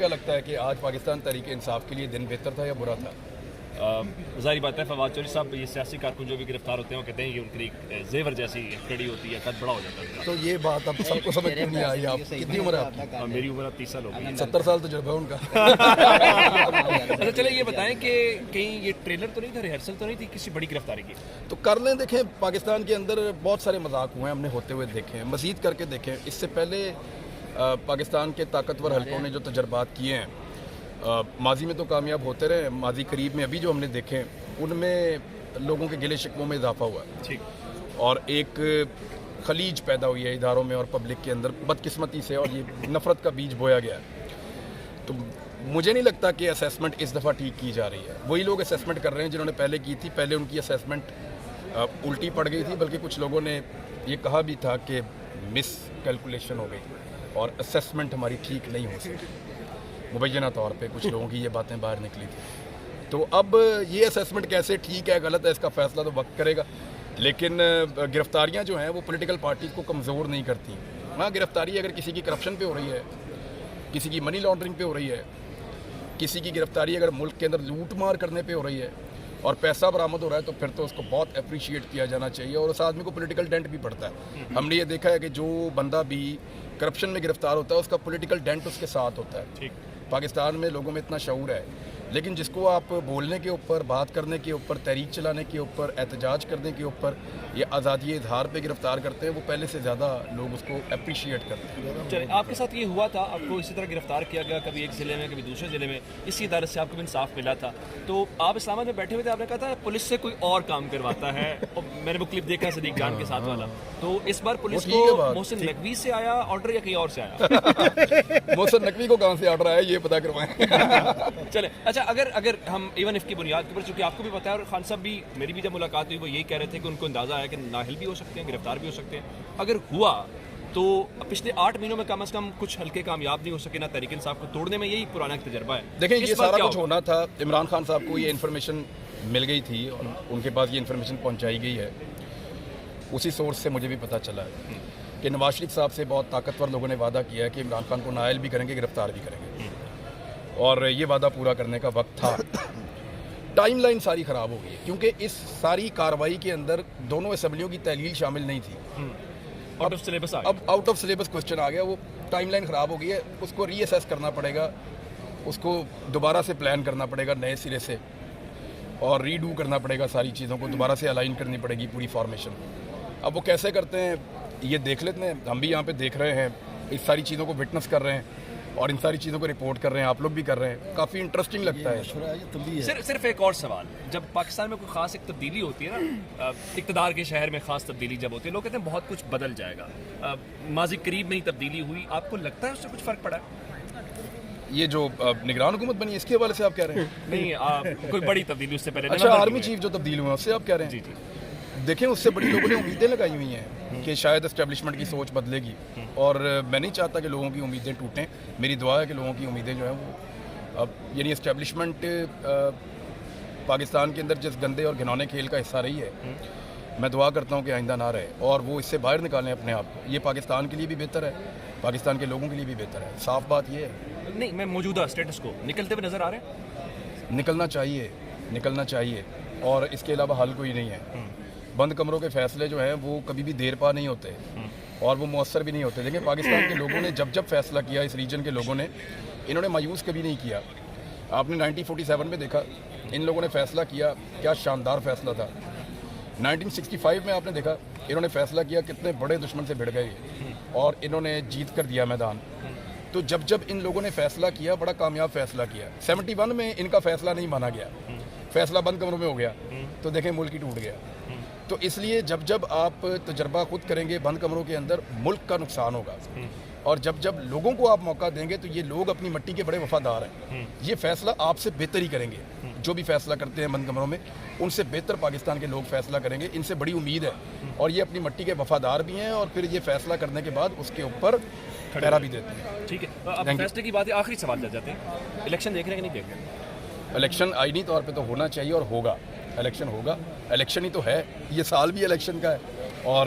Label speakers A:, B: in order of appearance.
A: کیا لگتا ہے کہ آج پاکستان تحریک انصاف کے لیے دن بہتر تھا یا برا تھا؟
B: ظاہری بات ہے فواد چودھری صاحب یہ سیاسی کارکن جو بھی گرفتار ہوتے ہیں وہ کہتے ہیں کہ ان کی ایک زیور جیسی کھڑی ہوتی ہے، قد بڑا ہو جاتا ہے.
A: تو یہ بات اب سب کو سمجھ میں نہیں آئی. آپ کتنی عمر ہے آپ کی؟
B: میری عمر اب 30 سال ہو گئی.
A: 70 سال تجربہ ہے ان کا.
B: اچھا چلے یہ بتائیں کہ کہیں یہ ٹریلر تو نہیں تھا، ریہرسل تو نہیں تھی کسی بڑی گرفتاری کی؟
A: تو کر لیں. دیکھیں پاکستان کے اندر بہت سارے مذاق ہوئے ہیں، ہم نے ہوتے ہوئے دیکھے ہیں، مزید کر کے دیکھیں. اس سے پہلے پاکستان کے طاقتور حلقوں نے جو تجربات کیے ہیں ماضی میں تو کامیاب ہوتے رہے. ماضی قریب میں ابھی جو ہم نے دیکھے ان میں لوگوں کے گلے شکووں میں اضافہ ہوا ہے.
B: ٹھیک.
A: اور ایک خلیج پیدا ہوئی ہے اداروں میں اور پبلک کے اندر بدقسمتی سے، اور یہ نفرت کا بیج بویا گیا ہے. تو مجھے نہیں لگتا کہ اسیسمنٹ اس دفعہ ٹھیک کی جا رہی ہے. وہی لوگ اسیسمنٹ کر رہے ہیں جنہوں نے پہلے کی تھی. پہلے ان کی اسیسمنٹ الٹی پڑ گئی تھی، بلکہ کچھ لوگوں نے یہ کہا بھی تھا کہ مس کیلکولیشن ہو گئی اور اسیسمنٹ ہماری ٹھیک نہیں ہو سکی. مبینہ طور پہ کچھ لوگوں کی یہ باتیں باہر نکلی تھی. تو اب یہ اسیسمنٹ کیسے ٹھیک ہے غلط ہے اس کا فیصلہ تو وقت کرے گا. لیکن گرفتاریاں جو ہیں وہ پولیٹیکل پارٹیز کو کمزور نہیں کرتی. ہاں گرفتاری اگر کسی کی کرپشن پہ ہو رہی ہے، کسی کی منی لانڈرنگ پہ ہو رہی ہے، کسی کی گرفتاری اگر ملک کے اندر لوٹ مار کرنے پہ ہو رہی ہے اور پیسہ برآمد ہو رہا ہے تو پھر تو اس کو بہت اپریشیٹ کیا جانا چاہیے اور اس آدمی کو پولیٹیکل ڈینٹ بھی پڑتا ہے. ہم نے یہ دیکھا ہے کہ جو بندہ بھی کرپشن میں گرفتار ہوتا ہے اس کا پولیٹیکل ڈینٹ اس کے ساتھ ہوتا ہے.
B: ٹھیک.
A: پاکستان میں لوگوں میں اتنا شعور ہے، لیکن جس کو آپ بولنے کے اوپر، بات کرنے کے اوپر، تحریک چلانے کے اوپر، احتجاج کرنے کے اوپر یا آزادی اظہار پہ گرفتار کرتے ہیں وہ پہلے سے زیادہ لوگ اس کو اپریشیٹ کرتے ہیں.
B: چلے آپ کے ساتھ یہ ہوا تھا، آپ کو اسی طرح گرفتار کیا گیا کبھی ایک ضلع میں کبھی دوسرے ضلع میں، اسی ادارے سے آپ کو بھی انصاف ملا تھا. تو آپ اسلام آباد میں بیٹھے ہوئے تھے، آپ نے کہا تھا پولیس سے کوئی اور کام کرواتا ہے. اور میں نے وہ کلپ دیکھا صدیق جان کے ساتھ والا. تو اس بار پولیس کو محسن نقوی سے آیا آرڈر یا کہیں اور سے آیا؟
A: محسن نقوی کو کہاں سے آرڈر آیا یہ پتہ کروائیں.
B: چلے اچھا اگر ہم ایون اف کی بنیاد کے اوپر، چونکہ آپ کو بھی پتا ہے اور خان صاحب بھی، میری بھی جب ملاقات ہوئی وہ یہی کہہ رہے تھے کہ ان کو اندازہ آیا کہ نااہل بھی ہو سکتے ہیں، گرفتار بھی ہو سکتے ہیں. اگر ہوا تو پچھلے 8 مہینوں میں کم از کم کچھ حلقے کامیاب نہیں ہو سکے نہ تحریک انصاف کو توڑنے میں، یہی پرانا ایک تجربہ ہے.
A: دیکھیں یہ سارا کچھ ہونا تھا. عمران خان صاحب کو یہ انفارمیشن مل گئی تھی اور ان کے پاس یہ انفارمیشن پہنچائی گئی ہے. اسی سورس سے مجھے بھی پتہ چلا ہے کہ نواز شریف صاحب سے بہت طاقتور لوگوں نے وعدہ کیا ہے کہ عمران خان کو نااہل بھی کریں گے، گرفتار بھی کریں گے، اور یہ وعدہ پورا کرنے کا وقت تھا. ٹائم لائن ساری خراب ہو گئی ہے کیونکہ اس ساری کارروائی کے اندر دونوں اسمبلیوں کی تحلیل شامل نہیں تھی.
B: آؤٹ آف سلیبس
A: اب آؤٹ آف سلیبس کوسچن آ گیا. وہ ٹائم لائن خراب ہو گئی ہے، اس کو ری اسیس کرنا پڑے گا، اس کو دوبارہ سے پلان کرنا پڑے گا نئے سرے سے، اور ری ڈو کرنا پڑے گا. ساری چیزوں کو دوبارہ سے الائن کرنی پڑے گی پوری فارمیشن. اب وہ کیسے کرتے ہیں یہ دیکھ لیتے ہیں. ہم بھی یہاں پہ دیکھ رہے ہیں، اس ساری چیزوں کو وٹنس کر رہے ہیں اور ان ساری چیزوں کو رپورٹ کر رہے ہیں. آپ لوگ بھی کر رہے ہیں. کافی انٹرسٹنگ لگتا ہے.
B: صرف ایک اور سوال، جب پاکستان میں کوئی خاص ایک تبدیلی ہوتی ہے نا، اقتدار کے شہر میں خاص تبدیلی جب ہوتی ہے، لوگ کہتے ہیں بہت کچھ بدل جائے گا. ماضی قریب میں ہی تبدیلی ہوئی، آپ کو لگتا ہے اس سے کچھ فرق پڑا ہے؟
A: یہ جو نگران حکومت بنی اس کے حوالے سے آپ کہہ رہے ہیں؟
B: نہیں، کوئی بڑی تبدیلی اس سے پہلے؟
A: اچھا آرمی چیف جو تبدیل ہوئے ہیں اس سے آپ کہہ رہے ہیں؟
B: جی جی.
A: دیکھیں اس سے بڑی لوگوں نے امیدیں لگائی ہوئی ہیں کہ شاید اسٹیبلشمنٹ کی سوچ بدلے گی، اور میں نہیں چاہتا کہ لوگوں کی امیدیں ٹوٹیں. میری دعا ہے کہ لوگوں کی امیدیں جو ہیں وہ یعنی اسٹیبلشمنٹ پاکستان کے اندر جس گندے اور گھنونے کھیل کا حصہ رہی ہے، میں دعا کرتا ہوں کہ آئندہ نہ رہے اور وہ اس سے باہر نکالیں اپنے آپ کو. یہ پاکستان کے لیے بھی بہتر ہے، پاکستان کے لوگوں کے لیے بھی بہتر ہے. صاف بات یہ ہے.
B: نہیں، میں موجودہ اسٹیٹس کو نکلتے ہوئے نظر آ رہے ہیں.
A: نکلنا چاہیے اور اس کے علاوہ حل کوئی نہیں ہے. بند کمروں کے فیصلے جو ہیں وہ کبھی بھی دیر پا نہیں ہوتے اور وہ مؤثر بھی نہیں ہوتے. لیکن پاکستان کے لوگوں نے جب فیصلہ کیا، اس ریجن کے لوگوں نے، انہوں نے مایوس کبھی نہیں کیا. آپ نے 1947 میں دیکھا ان لوگوں نے فیصلہ کیا، کیا شاندار فیصلہ تھا. 1965 میں آپ نے دیکھا انہوں نے فیصلہ کیا، کتنے بڑے دشمن سے بھڑ گئے اور انہوں نے جیت کر دیا میدان. تو جب ان لوگوں نے فیصلہ کیا، بڑا کامیاب فیصلہ کیا. 71 میں ان کا فیصلہ نہیں مانا گیا، فیصلہ بند کمروں میں ہو گیا. تو دیکھیں ملک ہی ٹوٹ گیا. تو اس لیے جب آپ تجربہ خود کریں گے بند کمروں کے اندر، ملک کا نقصان ہوگا. اور جب لوگوں کو آپ موقع دیں گے تو یہ لوگ اپنی مٹی کے بڑے وفادار ہیں. یہ فیصلہ آپ سے بہتر ہی کریں گے. جو بھی فیصلہ کرتے ہیں بند کمروں میں، ان سے بہتر پاکستان کے لوگ فیصلہ کریں گے. ان سے بڑی امید ہے اور یہ اپنی مٹی کے وفادار بھی ہیں اور پھر یہ فیصلہ کرنے کے بعد اس کے اوپر پہرا بھی دیتے ہیں.
B: ٹھیک ہے، اب فیصلے کی بات ہے. آخری سوال جاتے ہیں، الیکشن دیکھ رہے ہیں کہ نہیں دیکھ رہے؟
A: الیکشن آئینی طور پہ تو ہونا چاہیے اور ہوگا. الیکشن ہوگا، الیکشن ہی تو ہے. یہ سال بھی الیکشن کا ہے اور